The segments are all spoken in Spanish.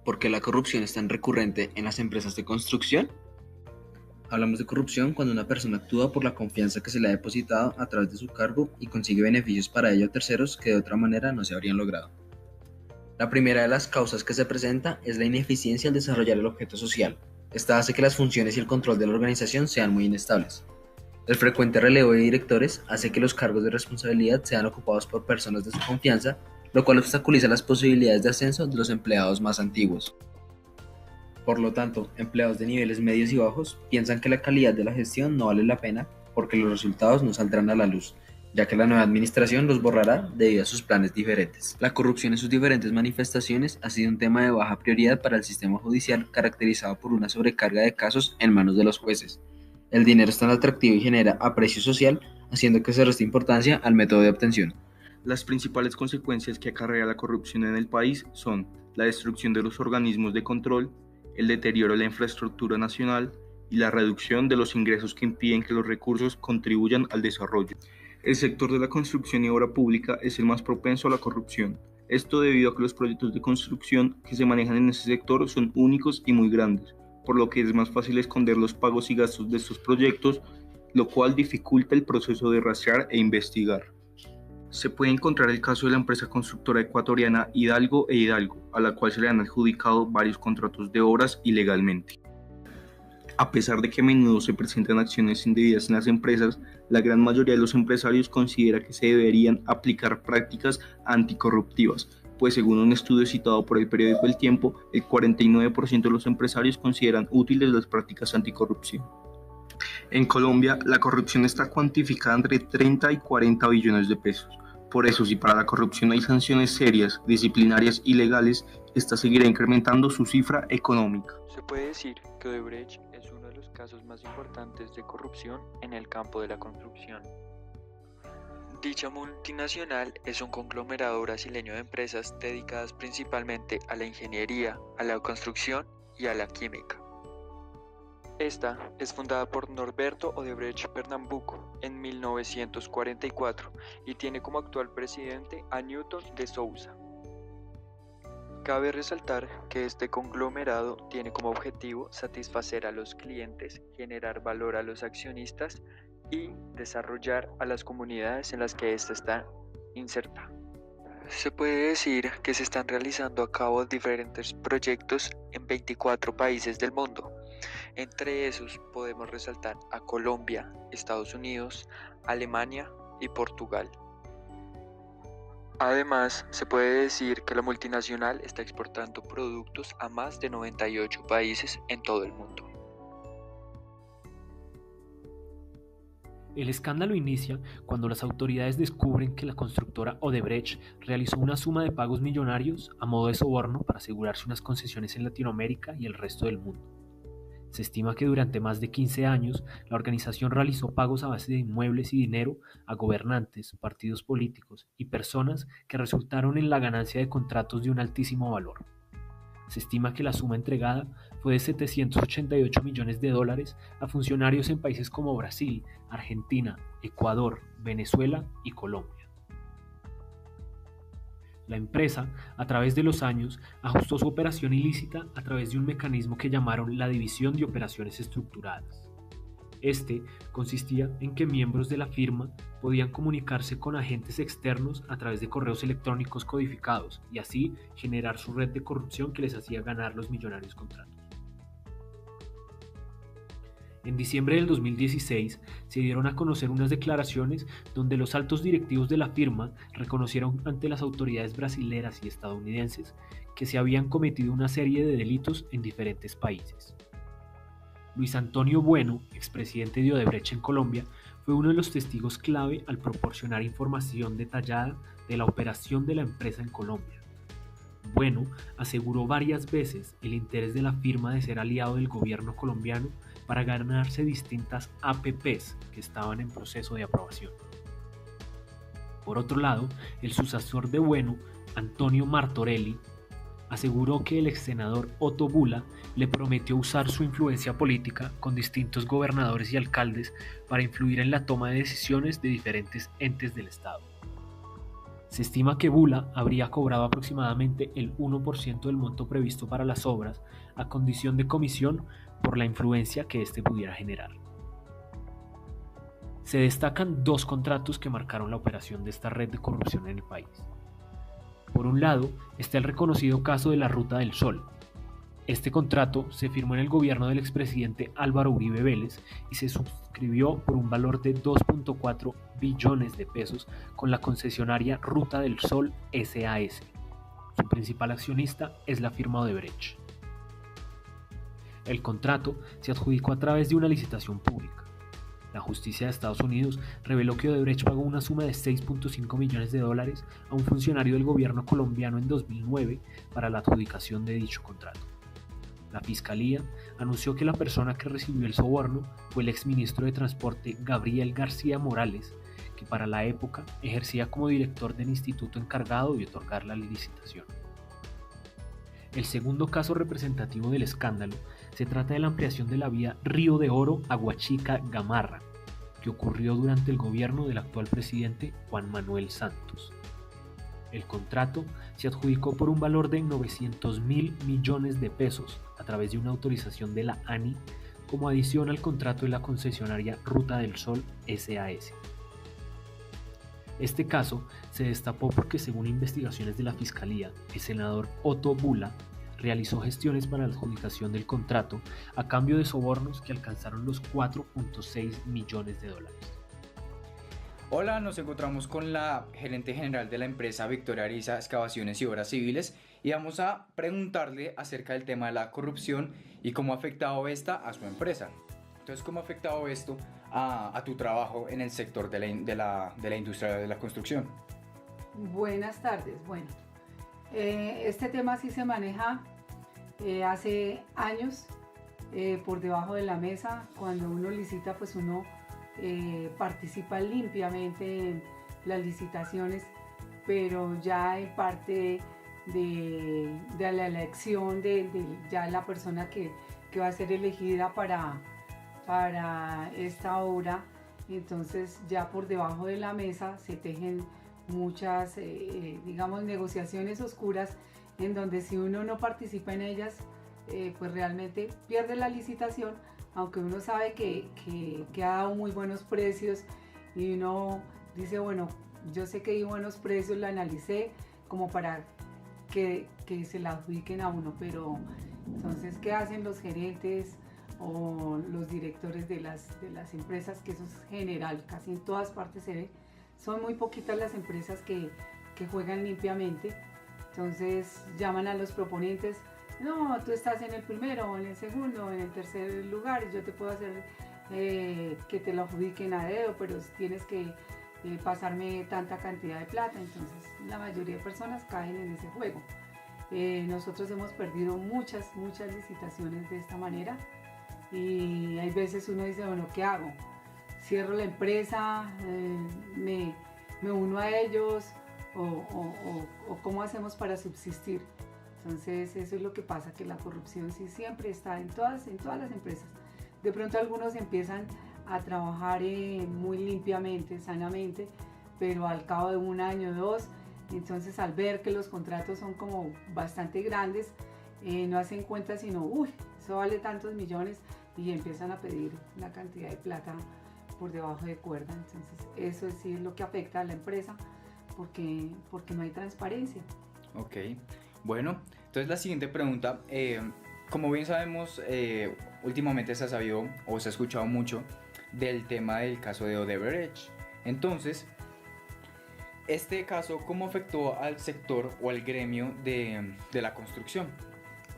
¿Por qué la corrupción es tan recurrente en las empresas de construcción? Hablamos de corrupción cuando una persona actúa por la confianza que se le ha depositado a través de su cargo y consigue beneficios para ello a terceros que de otra manera no se habrían logrado. La primera de las causas que se presenta es la ineficiencia al desarrollar el objeto social. Esta hace que las funciones y el control de la organización sean muy inestables. El frecuente relevo de directores hace que los cargos de responsabilidad sean ocupados por personas de su confianza, lo cual obstaculiza las posibilidades de ascenso de los empleados más antiguos. Por lo tanto, empleados de niveles medios y bajos piensan que la calidad de la gestión no vale la pena porque los resultados no saldrán a la luz, ya que la nueva administración los borrará debido a sus planes diferentes. La corrupción en sus diferentes manifestaciones ha sido un tema de baja prioridad para el sistema judicial, caracterizado por una sobrecarga de casos en manos de los jueces. El dinero es tan atractivo y genera aprecio social, haciendo que se reste importancia al método de obtención. Las principales consecuencias que acarrea la corrupción en el país son la destrucción de los organismos de control, el deterioro de la infraestructura nacional y la reducción de los ingresos que impiden que los recursos contribuyan al desarrollo. El sector de la construcción y obra pública es el más propenso a la corrupción. Esto debido a que los proyectos de construcción que se manejan en ese sector son únicos y muy grandes, por lo que es más fácil esconder los pagos y gastos de estos proyectos, lo cual dificulta el proceso de rastrear e investigar. Se puede encontrar el caso de la empresa constructora ecuatoriana Hidalgo e Hidalgo, a la cual se le han adjudicado varios contratos de obras ilegalmente. A pesar de que a menudo se presentan acciones indebidas en las empresas, la gran mayoría de los empresarios considera que se deberían aplicar prácticas anticorruptivas, pues según un estudio citado por el periódico El Tiempo, el 49% de los empresarios consideran útiles las prácticas anticorrupción. En Colombia, la corrupción está cuantificada entre 30 y 40 billones de pesos. Por eso, si para la corrupción hay sanciones serias, disciplinarias y legales, esta seguirá incrementando su cifra económica. Se puede decir que Odebrecht es uno de los casos más importantes de corrupción en el campo de la construcción. Dicha multinacional es un conglomerado brasileño de empresas dedicadas principalmente a la ingeniería, a la construcción y a la química. Esta es fundada por Norberto Odebrecht Pernambuco en 1944 y tiene como actual presidente a Newton de Souza. Cabe resaltar que este conglomerado tiene como objetivo satisfacer a los clientes, generar valor a los accionistas y desarrollar a las comunidades en las que ésta está inserta. Se puede decir que se están realizando a cabo diferentes proyectos en 24 países del mundo. Entre esos podemos resaltar a Colombia, Estados Unidos, Alemania y Portugal. Además, se puede decir que la multinacional está exportando productos a más de 98 países en todo el mundo. El escándalo inicia cuando las autoridades descubren que la constructora Odebrecht realizó una suma de pagos millonarios a modo de soborno para asegurarse unas concesiones en Latinoamérica y el resto del mundo. Se estima que durante más de 15 años la organización realizó pagos a base de inmuebles y dinero a gobernantes, partidos políticos y personas que resultaron en la ganancia de contratos de un altísimo valor. Se estima que la suma entregada fue de 788 millones de dólares a funcionarios en países como Brasil, Argentina, Ecuador, Venezuela y Colombia. La empresa, a través de los años, ajustó su operación ilícita a través de un mecanismo que llamaron la División de Operaciones Estructuradas. Este consistía en que miembros de la firma podían comunicarse con agentes externos a través de correos electrónicos codificados y así generar su red de corrupción que les hacía ganar los millonarios contratos. En diciembre del 2016 se dieron a conocer unas declaraciones donde los altos directivos de la firma reconocieron ante las autoridades brasileras y estadounidenses que se habían cometido una serie de delitos en diferentes países. Luis Antonio Bueno, expresidente de Odebrecht en Colombia, fue uno de los testigos clave al proporcionar información detallada de la operación de la empresa en Colombia. Bueno aseguró varias veces el interés de la firma de ser aliado del gobierno colombiano para ganarse distintas APPs que estaban en proceso de aprobación. Por otro lado, el sucesor de Bueno, Antonio Martorelli, aseguró que el ex senador Otto Bula le prometió usar su influencia política con distintos gobernadores y alcaldes para influir en la toma de decisiones de diferentes entes del Estado. Se estima que Bula habría cobrado aproximadamente el 1% del monto previsto para las obras, a condición de comisión por la influencia que éste pudiera generar. Se destacan dos contratos que marcaron la operación de esta red de corrupción en el país. Por un lado, está el reconocido caso de la Ruta del Sol. Este contrato se firmó en el gobierno del expresidente Álvaro Uribe Vélez y se suscribió por un valor de 2.4 billones de pesos con la concesionaria Ruta del Sol SAS. Su principal accionista es la firma Odebrecht. El contrato se adjudicó a través de una licitación pública. La justicia de Estados Unidos reveló que Odebrecht pagó una suma de $6.5 millones a un funcionario del gobierno colombiano en 2009 para la adjudicación de dicho contrato. La Fiscalía anunció que la persona que recibió el soborno fue el exministro de Transporte Gabriel García Morales, que para la época ejercía como director del instituto encargado de otorgar la licitación. El segundo caso representativo del escándalo se trata de la ampliación de la vía Río de Oro a Huachica-Gamarra, que ocurrió durante el gobierno del actual presidente Juan Manuel Santos. El contrato se adjudicó por un valor de 900.000 millones de pesos a través de una autorización de la ANI como adición al contrato de la concesionaria Ruta del Sol SAS. Este caso se destapó porque, según investigaciones de la Fiscalía, el senador Otto Bula realizó gestiones para la adjudicación del contrato a cambio de sobornos que alcanzaron los 4.6 millones de dólares. Hola, nos encontramos con la gerente general de la empresa Victoria Ariza Excavaciones y Obras Civiles y vamos a preguntarle acerca del tema de la corrupción y cómo ha afectado esta a su empresa. Entonces, ¿cómo ha afectado esto a tu trabajo en el sector de la industria de la construcción? Buenas tardes. Bueno, este tema sí se maneja hace años por debajo de la mesa. Cuando uno licita, pues uno participa limpiamente en las licitaciones, pero ya en parte de la elección de ya la persona que va a ser elegida para esta obra, entonces ya por debajo de la mesa se tejen muchas, digamos, negociaciones oscuras en donde si uno no participa en ellas, pues realmente pierde la licitación, aunque uno sabe que ha dado muy buenos precios y uno dice, bueno, yo sé que hay buenos precios, la analicé como para que se la adjudiquen a uno, pero entonces, ¿qué hacen los gerentes o los directores de las empresas? Que eso es general, casi en todas partes se ve. Son muy poquitas las empresas que juegan limpiamente, entonces llaman a los proponentes. No, tú estás en el primero, en el segundo, en el tercer lugar, yo te puedo hacer que te lo adjudiquen a dedo, pero tienes que pasarme tanta cantidad de plata. Entonces la mayoría de personas caen en ese juego. Nosotros hemos perdido muchas licitaciones de esta manera y hay veces uno dice, bueno, ¿qué hago? Cierro la empresa, me uno a ellos o ¿cómo hacemos para subsistir? Entonces eso es lo que pasa, que la corrupción sí siempre está en todas las empresas. De pronto algunos empiezan a trabajar muy limpiamente, sanamente, pero al cabo de un año o dos, entonces al ver que los contratos son como bastante grandes, no hacen cuenta sino, uy, eso vale tantos millones, y empiezan a pedir una cantidad de plata por debajo de cuerda. Entonces eso sí es lo que afecta a la empresa, porque no hay transparencia. Ok. Bueno, entonces la siguiente pregunta, como bien sabemos, últimamente se ha sabido o se ha escuchado mucho del tema del caso de Odebrecht. Entonces, este caso, ¿cómo afectó al sector o al gremio de la construcción?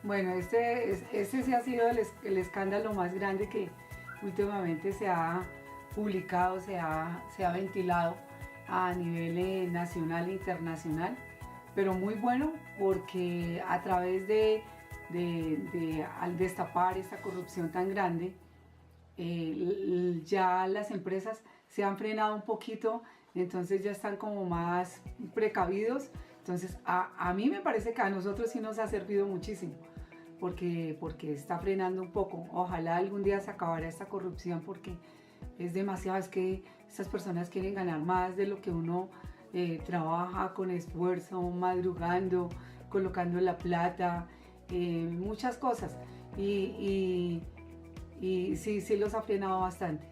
Bueno, este sí ha sido el escándalo más grande que últimamente se ha publicado, se ha ventilado a nivel nacional e internacional. Pero muy bueno, porque a través al destapar esta corrupción tan grande, ya las empresas se han frenado un poquito, entonces ya están como más precavidos. Entonces a mí me parece que a nosotros sí nos ha servido muchísimo, porque está frenando un poco. Ojalá algún día se acabara esta corrupción, porque es demasiado, es que estas personas quieren ganar más de lo que uno trabaja con esfuerzo, madrugando, colocando la plata, muchas cosas. Y sí los ha frenado bastante.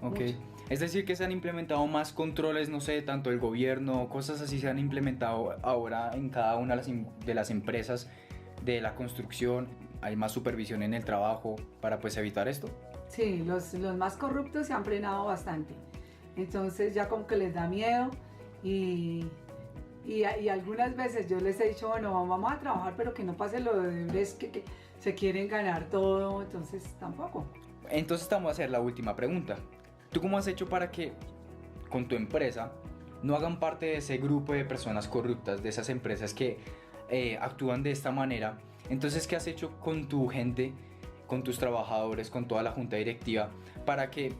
Ok. Mucho. Es decir, que se han implementado más controles, no sé, tanto el gobierno, cosas así se han implementado ahora en cada una de las empresas de la construcción. Hay más supervisión en el trabajo para pues evitar esto. Sí, los más corruptos se han frenado bastante. Entonces ya como que les da miedo y algunas veces yo les he dicho, bueno, vamos a trabajar, pero que no pase lo de Odebrecht, que se quieren ganar todo, entonces tampoco. Entonces vamos a hacer la última pregunta. ¿Tú cómo has hecho para que con tu empresa no hagan parte de ese grupo de personas corruptas, de esas empresas que actúan de esta manera? Entonces, ¿qué has hecho con tu gente, con tus trabajadores, con toda la junta directiva, para que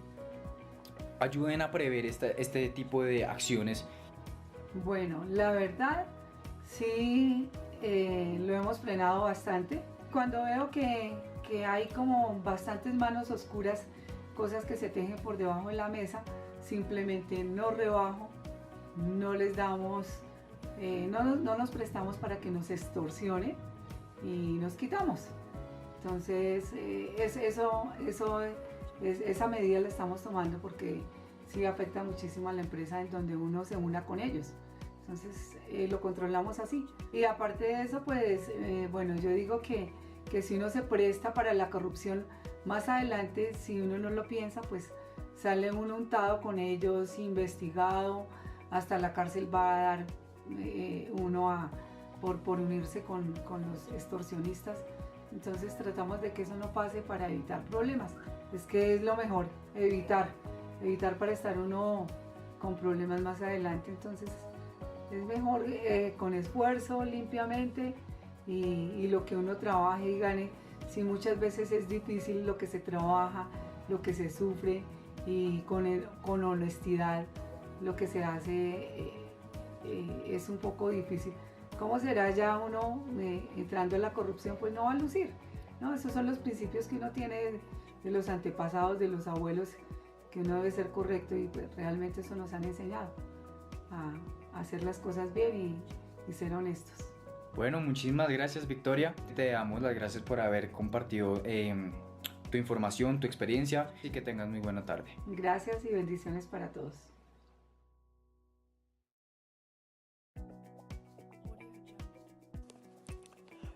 ayuden a prever este tipo de acciones? Bueno, la verdad, sí, lo hemos frenado bastante. Cuando veo que hay como bastantes manos oscuras, cosas que se tejen por debajo de la mesa, simplemente no rebajo, no les damos, no nos prestamos para que nos extorsione y nos quitamos. Entonces, esa medida la estamos tomando porque sí afecta muchísimo a la empresa en donde uno se una con ellos. Entonces, lo controlamos así. Y aparte de eso, pues, bueno, yo digo que si uno se presta para la corrupción, más adelante, si uno no lo piensa, pues sale uno untado con ellos, investigado, hasta la cárcel va a dar uno por unirse con los extorsionistas. Entonces tratamos de que eso no pase para evitar problemas. Es que es lo mejor, evitar para estar uno con problemas más adelante. Entonces es mejor con esfuerzo, limpiamente, y lo que uno trabaje y gane. Sí, muchas veces es difícil lo que se trabaja, lo que se sufre, y con honestidad lo que se hace es un poco difícil. ¿Cómo será ya uno entrando en la corrupción? Pues no va a lucir, ¿no? Esos son los principios que uno tiene de los antepasados, de los abuelos, que uno debe ser correcto, y pues realmente eso nos han enseñado a hacer las cosas bien y ser honestos. Bueno, muchísimas gracias, Victoria. Te damos las gracias por haber compartido tu información, tu experiencia, y que tengas muy buena tarde. Gracias y bendiciones para todos.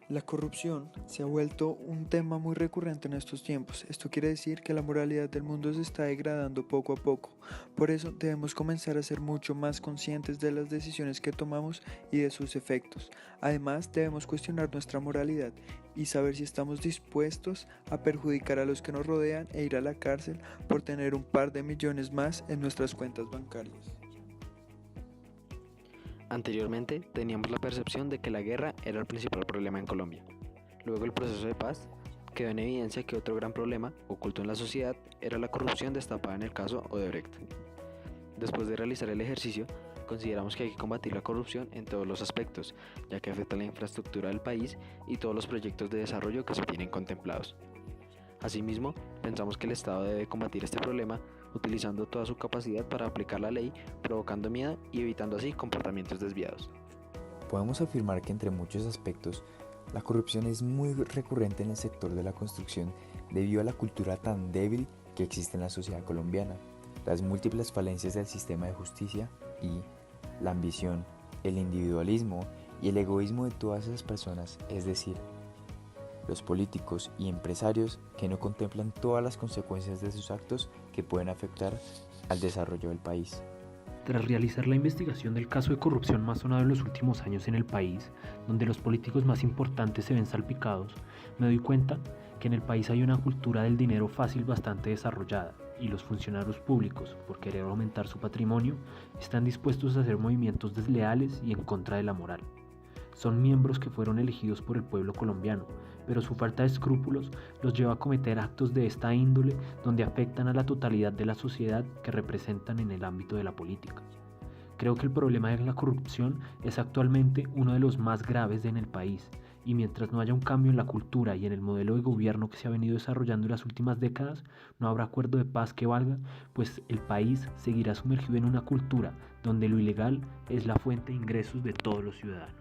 La corrupción se ha vuelto un tema muy recurrente en estos tiempos. Esto quiere decir que la moralidad del mundo se está degradando poco a poco. Por eso debemos comenzar a ser mucho más conscientes de las decisiones que tomamos y de sus efectos. Además, debemos cuestionar nuestra moralidad y saber si estamos dispuestos a perjudicar a los que nos rodean e ir a la cárcel por tener un par de millones más en nuestras cuentas bancarias. Anteriormente teníamos la percepción de que la guerra era el principal problema en Colombia. Luego el proceso de paz quedó en evidencia que otro gran problema oculto en la sociedad era la corrupción destapada en el caso Odebrecht. Después de realizar el ejercicio, consideramos que hay que combatir la corrupción en todos los aspectos, ya que afecta la infraestructura del país y todos los proyectos de desarrollo que se tienen contemplados. Asimismo, pensamos que el Estado debe combatir este problema utilizando toda su capacidad para aplicar la ley, provocando miedo y evitando así comportamientos desviados. Podemos afirmar que entre muchos aspectos, la corrupción es muy recurrente en el sector de la construcción debido a la cultura tan débil que existe en la sociedad colombiana, las múltiples falencias del sistema de justicia y la ambición, el individualismo y el egoísmo de todas esas personas, es decir, los políticos y empresarios que no contemplan todas las consecuencias de sus actos que pueden afectar al desarrollo del país. Tras realizar la investigación del caso de corrupción más sonado en los últimos años en el país, donde los políticos más importantes se ven salpicados, me doy cuenta que en el país hay una cultura del dinero fácil bastante desarrollada, y los funcionarios públicos, por querer aumentar su patrimonio, están dispuestos a hacer movimientos desleales y en contra de la moral. Son miembros que fueron elegidos por el pueblo colombiano, pero su falta de escrúpulos los lleva a cometer actos de esta índole donde afectan a la totalidad de la sociedad que representan en el ámbito de la política. Creo que el problema de la corrupción es actualmente uno de los más graves en el país, y mientras no haya un cambio en la cultura y en el modelo de gobierno que se ha venido desarrollando en las últimas décadas, no habrá acuerdo de paz que valga, pues el país seguirá sumergido en una cultura donde lo ilegal es la fuente de ingresos de todos los ciudadanos.